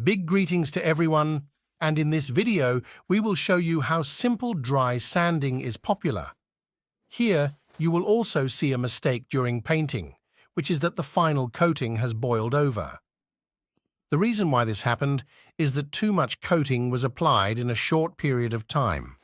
Big greetings to everyone, and in this video we will show you how simple dry sanding is popular. Here you will also see a mistake during painting, which is that the final coating has boiled over. The reason why this happened is that too much coating was applied in a short period of time,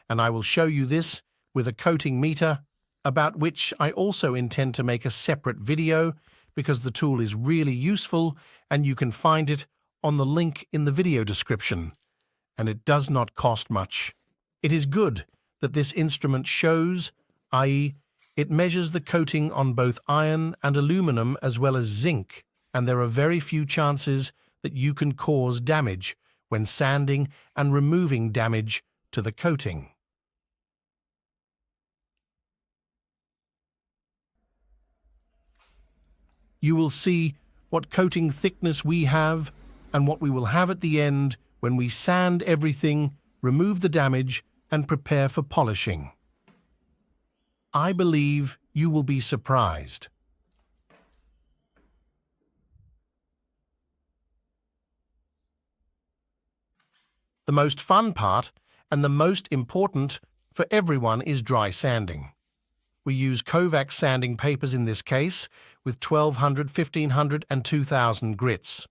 and I will show you this with a coating meter, about which I also intend to make a separate video because the tool is really useful and you can find it on the link in the video description, and it does not cost much. It is good that this instrument shows, i.e., it measures the coating on both iron and aluminum as well as zinc, and there are very few chances that you can cause damage when sanding and removing damage to the coating. You will see what coating thickness we have and what we will have at the end when we sand everything, remove the damage, and prepare for polishing. I believe you will be surprised. The most fun part and the most important for everyone is dry sanding. We use Kovacs sanding papers in this case with 1200, 1500 and 2000 grits.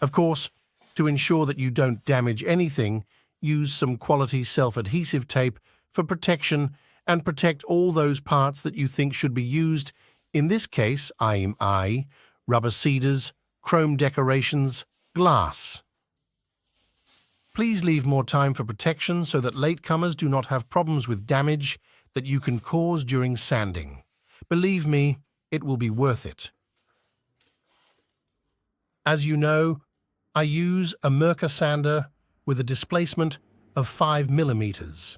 Of course, to ensure that you don't damage anything, use some quality self-adhesive tape for protection and protect all those parts that you think should be used. In this case, i.e., rubber cedars, chrome decorations, glass. Please leave more time for protection so that latecomers do not have problems with damage that you can cause during sanding. Believe me, it will be worth it. As you know, I use a Mirka sander with a displacement of 5 millimeters,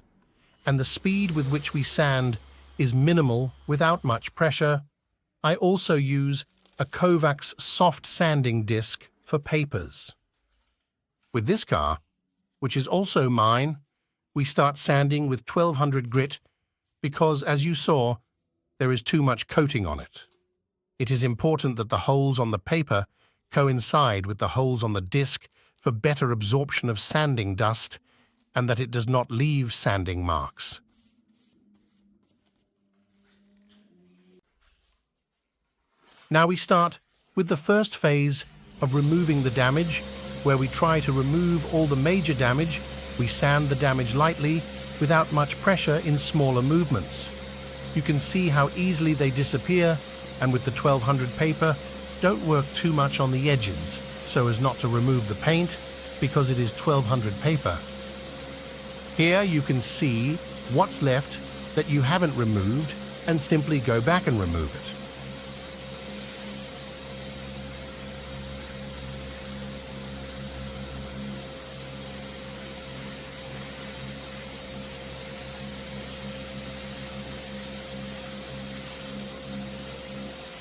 and the speed with which we sand is minimal without much pressure. I also use a Kovacs soft sanding disc for papers. With this car, which is also mine, we start sanding with 1200 grit because, as you saw, there is too much coating on it. It is important that the holes on the paper coincide with the holes on the disc for better absorption of sanding dust and that it does not leave sanding marks. Now we start with the first phase of removing the damage, where we try to remove all the major damage. We sand the damage lightly without much pressure in smaller movements. You can see how easily they disappear, and with the 1200 paper, don't work too much on the edges so as not to remove the paint because it is 1200 paper. Here you can see what's left that you haven't removed and simply go back and remove it.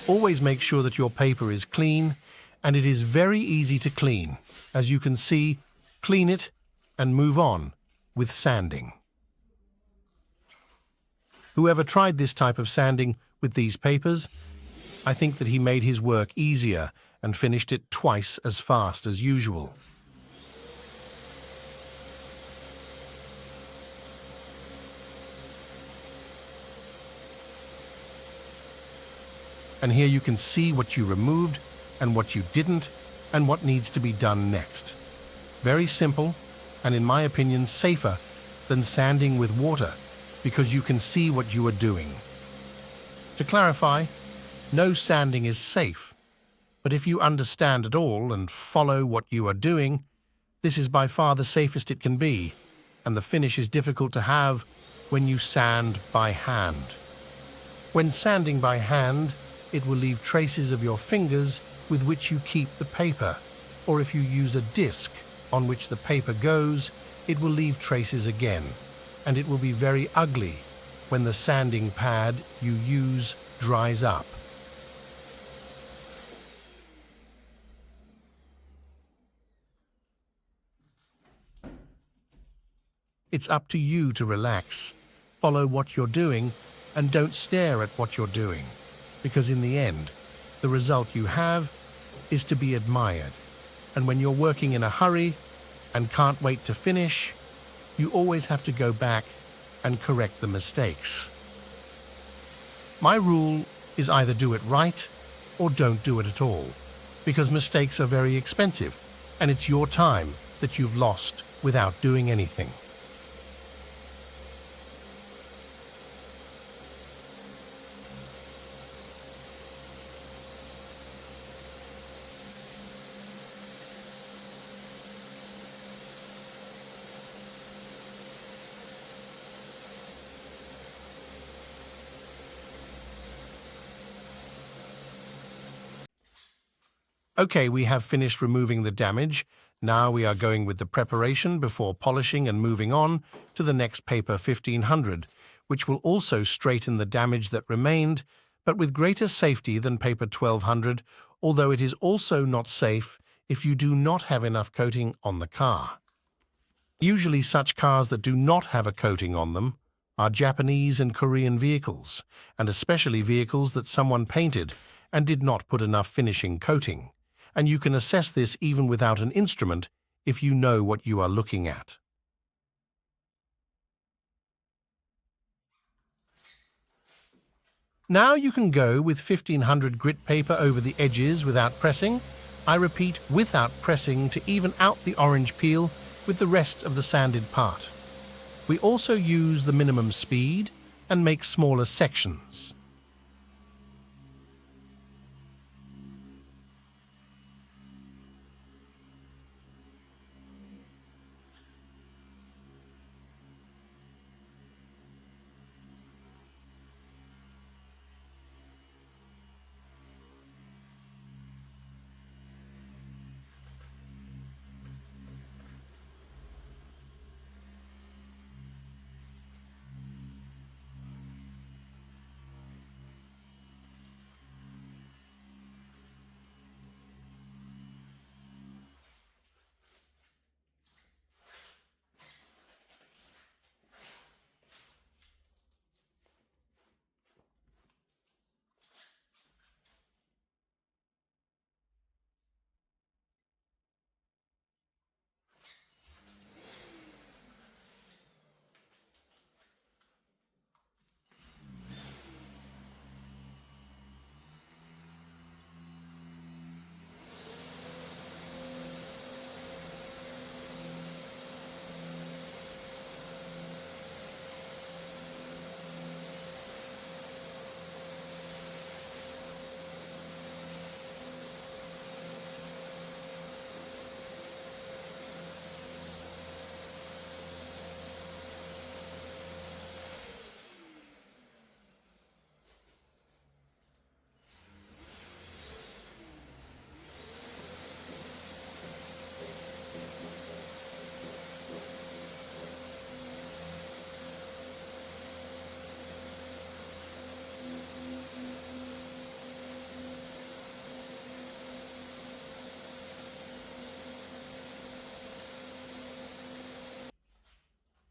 Always make sure that your paper is clean, and it is very easy to clean. As you can see, clean it and move on with sanding. Whoever tried this type of sanding with these papers, I think that he made his work easier and finished it twice as fast as usual. And here you can see what you removed and what you didn't and what needs to be done next. Very simple, and in my opinion safer than sanding with water because you can see what you are doing. To clarify, no sanding is safe, but if you understand it all and follow what you are doing, this is by far the safest it can be, and the finish is difficult to have when you sand by hand. When sanding by hand, it will leave traces of your fingers with which you keep the paper, or if you use a disc on which the paper goes, it will leave traces again, and it will be very ugly when the sanding pad you use dries up. It's up to you to relax, follow what you're doing, and don't stare at what you're doing, because in the end, the result you have is to be admired. And when you're working in a hurry and can't wait to finish, you always have to go back and correct the mistakes. My rule is either do it right or don't do it at all, because mistakes are very expensive, and it's your time that you've lost without doing anything. Okay, we have finished removing the damage. Now we are going with the preparation before polishing and moving on to the next paper 1500, which will also straighten the damage that remained, but with greater safety than paper 1200, although it is also not safe if you do not have enough coating on the car. Usually such cars that do not have a coating on them are Japanese and Korean vehicles, and especially vehicles that someone painted and did not put enough finishing coating. And you can assess this even without an instrument if you know what you are looking at. Now you can go with 1500 grit paper over the edges without pressing. I repeat, without pressing, to even out the orange peel with the rest of the sanded part. We also use the minimum speed and make smaller sections.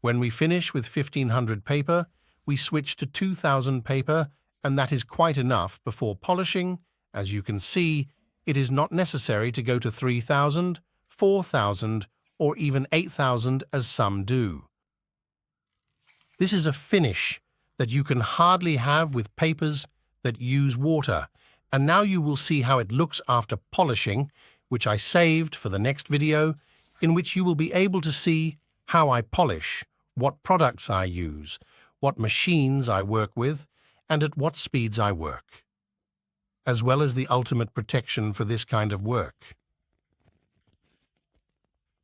When we finish with 1500 paper, we switch to 2000 paper, and that is quite enough before polishing. As you can see, it is not necessary to go to 3000, 4000, or even 8000 as some do. This is a finish that you can hardly have with papers that use water, and now you will see how it looks after polishing, which I saved for the next video, in which you will be able to see how I polish, what products I use, what machines I work with, and at what speeds I work, as well as the ultimate protection for this kind of work.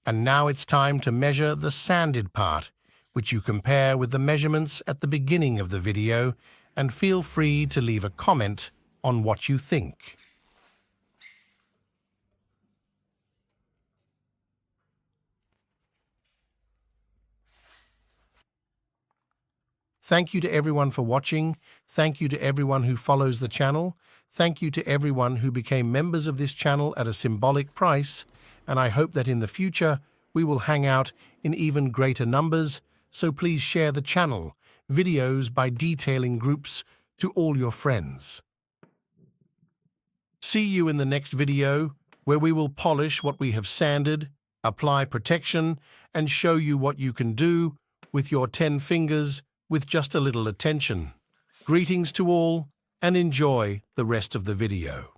And now it's time to measure the sanded part, which you compare with the measurements at the beginning of the video, and feel free to leave a comment on what you think. Thank you to everyone for watching. Thank you to everyone who follows the channel. Thank you to everyone who became members of this channel at a symbolic price. And I hope that in the future we will hang out in even greater numbers. So please share the channel, videos by detailing groups to all your friends. See you in the next video, where we will polish what we have sanded, apply protection, and show you what you can do with your 10 fingers with just a little attention. Greetings to all, and enjoy the rest of the video.